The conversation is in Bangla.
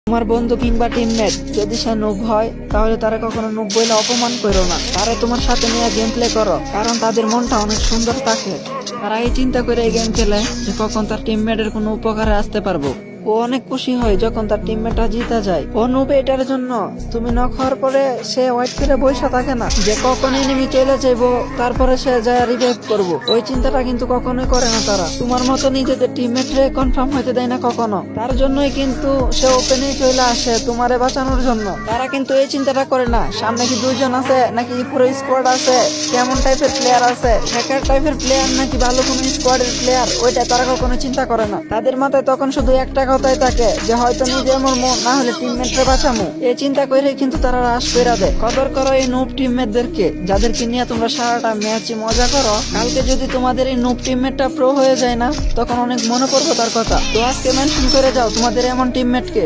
তোমার বন্ধু কিংবা টিমমেট যদি সে নুব হয় তাহলে তারা কখনো নুব বলে অপমান করো না। তারা তোমার সাথে নিয়ে গেম প্লে করো, কারণ তাদের মনটা অনেক সুন্দর থাকে। তারা এই চিন্তা করে এই গেম খেলে যে কখন তার টিমমেটের কোনো উপকারে আসতে পারবো। ও অনেক খুশি হয় যখন তার টিমমেটরা জিতে যায়। ও নুবে এটার জন্য তুমি নক হওয়ার পরে সে ওয়েট করে বসে থাকে না যে কখন এনিমি চলে যাইবো তারপরে সে যায় রিভাইভ করবো। ওই চিন্তাটা কিন্তু কখনোই করে না তারা। তোমার মতো নিজেদের টিমমেট রে কনফার্ম হইতে দেয় না কখনো। তার জন্যই কিন্তু সে ওপেনে চলে আসে তোমারে বাঁচানোর জন্য। তারা কিন্তু এই চিন্তাটা করে না সামনে কি দুইজন আছে নাকি পুরো স্কোয়াড আছে, কেমন টাইপের প্লেয়ার আছে, হ্যাকার টাইপের প্লেয়ার নাকি ভালো কোনো স্কোয়াডের প্লেয়ার, ওইটা তারা কখনো চিন্তা করে না। তাদের মাথায় তখন শুধু একটা কথাই থাকে যে হয়তো নিজে মরমু না হলে টিমমেটরে বাঁচামু। এই চিন্তা করে কিন্তু তারা রাশ পেরা দেয়। কদর করো এই নুব টিমমেটদেরকে যাদেরকে নিয়ে তোমরা সারাটা ম্যাচ মজা করো। কালকে যদি তোমাদের এই নুব টিমমেটটা প্রো হয়ে যায় না তখন অনেক মনে পড়বো তার কথা। তো আজকে মেনশন করে যাও তোমাদের এমন টিমমেটকে।